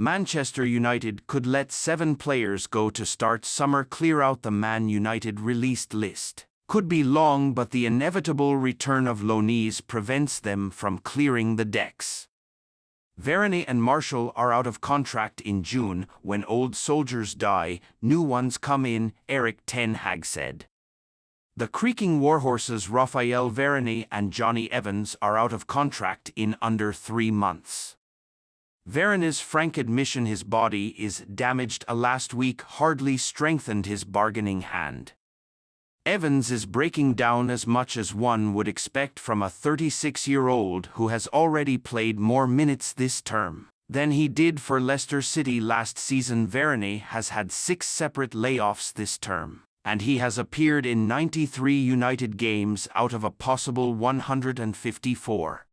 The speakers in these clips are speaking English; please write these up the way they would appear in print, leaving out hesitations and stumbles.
Manchester United could let 7 players go to start summer. Clear out the Man United released list. Could be long, but the inevitable return of loanees prevents them from clearing the decks. Varane and Martial are out of contract in June. When old soldiers die, new ones come in, Erik ten Hag said. The creaking warhorses Raphael Varane and Johnny Evans are out of contract in under 3 months. Varane's frank admission his body is damaged last week hardly strengthened his bargaining hand. Evans is breaking down as much as one would expect from a 36-year-old who has already played more minutes this term than he did for Leicester City last season. Varane has had 6 separate layoffs this term, and he has appeared in 93 United games out of a possible 154.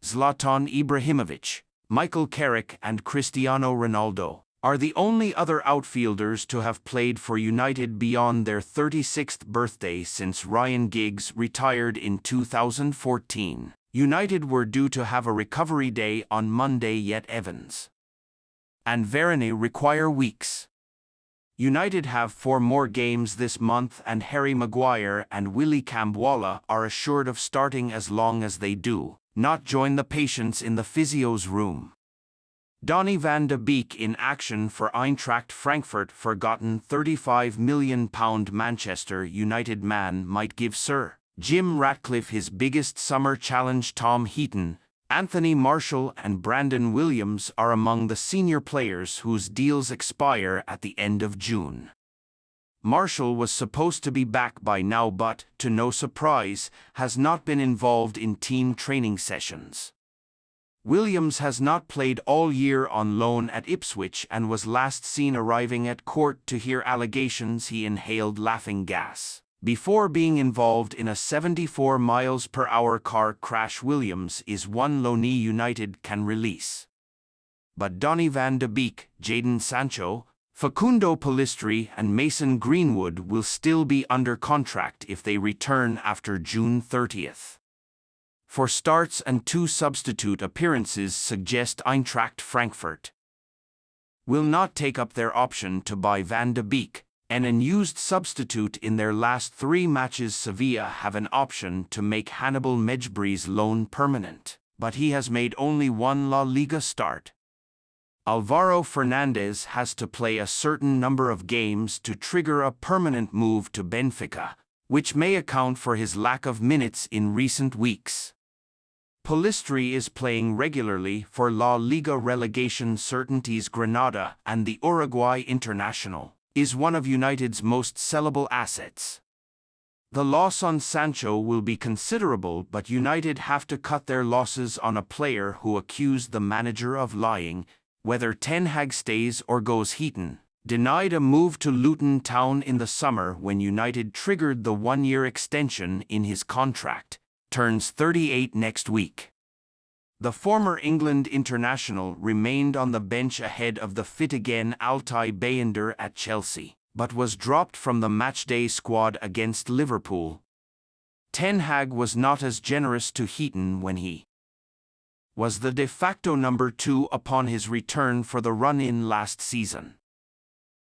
Zlatan Ibrahimovic, Michael Carrick and Cristiano Ronaldo are the only other outfielders to have played for United beyond their 36th birthday since Ryan Giggs retired in 2014. United were due to have a recovery day on Monday, yet Evans and Varane require weeks. United have 4 more games this month, and Harry Maguire and Willy Kambwala are assured of starting as long as they do not join the patients in the physio's room. Donny van de Beek in action for Eintracht Frankfurt. Forgotten £35 million Manchester United man might give Sir Jim Ratcliffe his biggest summer challenge. Tom Heaton, Anthony Martial and Brandon Williams are among the senior players whose deals expire at the end of June. Martial was supposed to be back by now, but, to no surprise, has not been involved in team training sessions. Williams has not played all year on loan at Ipswich and was last seen arriving at court to hear allegations he inhaled laughing gas before being involved in a 74 mph car crash. Williams is one loanee United can release, but Donny van de Beek, Jadon Sancho, Facundo Pellistri and Mason Greenwood will still be under contract if they return after June 30th. For starts and 2 substitute appearances suggest Eintracht Frankfurt will not take up their option to buy Van de Beek, an unused substitute in their last 3 matches. Sevilla have an option to make Hannibal Mejbri's loan permanent, but he has made only 1 La Liga start. Alvaro Fernandez has to play a certain number of games to trigger a permanent move to Benfica, which may account for his lack of minutes in recent weeks. Pellistri is playing regularly for La Liga relegation certainties. Granada and the Uruguay international is one of United's most sellable assets. The loss on Sancho will be considerable, but United have to cut their losses on a player who accused the manager of lying. Whether Ten Hag stays or goes. Heaton denied a move to Luton Town in the summer when United triggered the 1-year extension in his contract. Turns 38 next week. The former England international remained on the bench ahead of the fit-again Altay Bayender at Chelsea, but was dropped from the matchday squad against Liverpool. Ten Hag was not as generous to Heaton when he was the de facto number 2 upon his return for the run-in last season.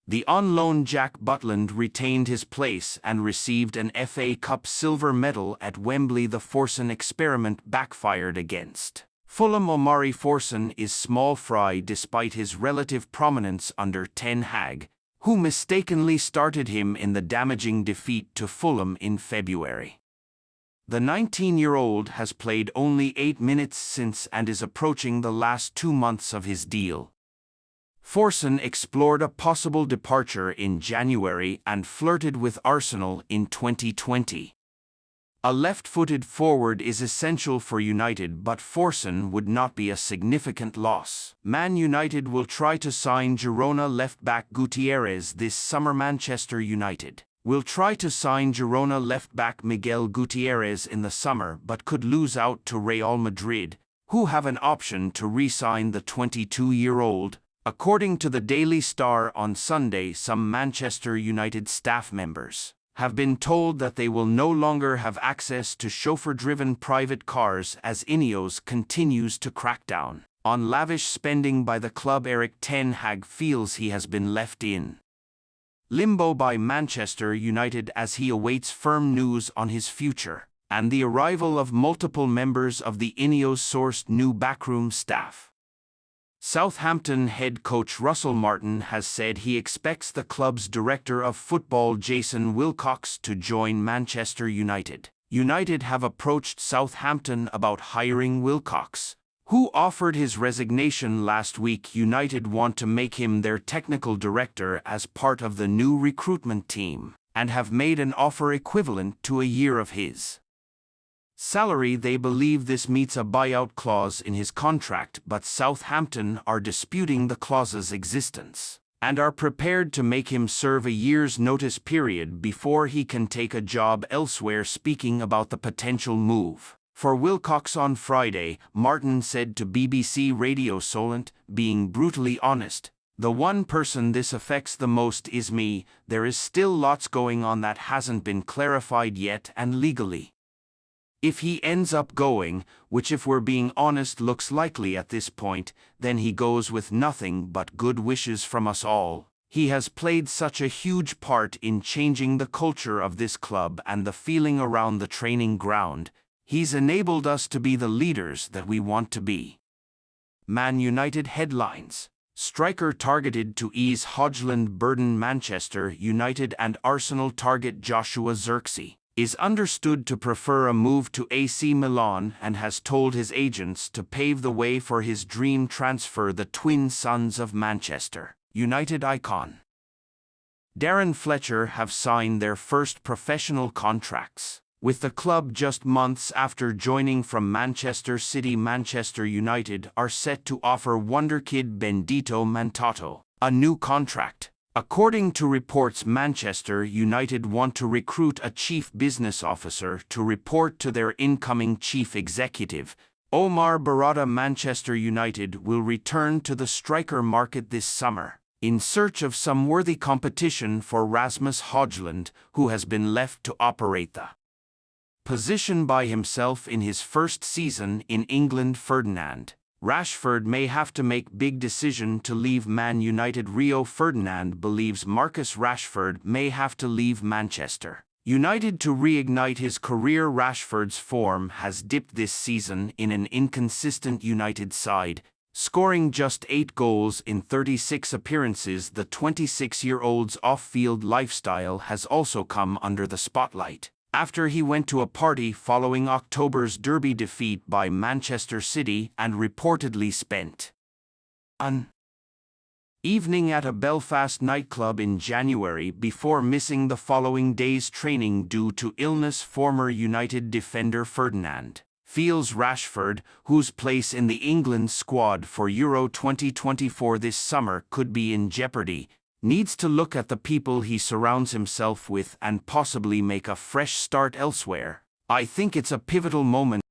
The on-loan Jack Butland retained his place and received an FA Cup silver medal at Wembley. The Forson experiment backfired against Fulham. Omari Forson is small fry despite his relative prominence under Ten Hag, who mistakenly started him in the damaging defeat to Fulham in February. The 19-year-old has played only 8 minutes since and is approaching the last 2 months of his deal. Forson explored a possible departure in January and flirted with Arsenal in 2020. A left-footed forward is essential for United, but Forson would not be a significant loss. Man United will try to sign Girona left-back Gutierrez this summer. Manchester United will try to sign Girona left-back Miguel Gutierrez in the summer, but could lose out to Real Madrid, who have an option to re-sign the 22-year-old. According to the Daily Star on Sunday, some Manchester United staff members have been told that they will no longer have access to chauffeur-driven private cars as INEOS continues to crack down On lavish spending by the club, Erik ten Hag feels he has been left in limbo by Manchester United as he awaits firm news on his future, and the arrival of multiple members of the INEOS-sourced new backroom staff. Southampton head coach Russell Martin has said he expects the club's director of football Jason Wilcox to join Manchester United. United have approached Southampton about hiring Wilcox, who offered his resignation last week. United want to make him their technical director as part of the new recruitment team, and have made an offer equivalent to a year of his salary. They believe this meets a buyout clause in his contract, but Southampton are disputing the clause's existence, and are prepared to make him serve a year's notice period before he can take a job elsewhere. Speaking about the potential move for Wilcox on Friday, Martin said to BBC Radio Solent, "Being brutally honest, the one person this affects the most is me. There is still lots going on that hasn't been clarified yet, and legally, if he ends up going, which if we're being honest looks likely at this point, then he goes with nothing but good wishes from us all. He has played such a huge part in changing the culture of this club and the feeling around the training ground. He's enabled us to be the leaders that we want to be." Man United headlines. Striker targeted to ease Højlund burden. Manchester United and Arsenal target Joshua Zirkzee is understood to prefer a move to AC Milan and has told his agents to pave the way for his dream transfer. The twin sons of Manchester United icon Darren Fletcher have signed their first professional contracts with the club just months after joining from Manchester City. Manchester United are set to offer wonderkid Benedito Mantato a new contract. According to reports, Manchester United want to recruit a chief business officer to report to their incoming chief executive, Omar Barada. Manchester United will return to the striker market this summer, in search of some worthy competition for Rasmus Højlund, who has been left to operate the position by himself in his first season in England. Ferdinand Rashford may have to make big decision to leave Man United. Rio Ferdinand believes Marcus Rashford may have to leave Manchester United to reignite his career. Rashford's form has dipped this season in an inconsistent United side, scoring just 8 goals in 36 appearances. The 26-year-old's off-field lifestyle has also come under the spotlight after he went to a party following October's derby defeat by Manchester City and reportedly spent an evening at a Belfast nightclub in January before missing the following day's training due to illness. Former United defender Ferdinand feels Rashford, whose place in the England squad for Euro 2024 this summer could be in jeopardy, needs to look at the people he surrounds himself with and possibly make a fresh start elsewhere. "I think it's a pivotal moment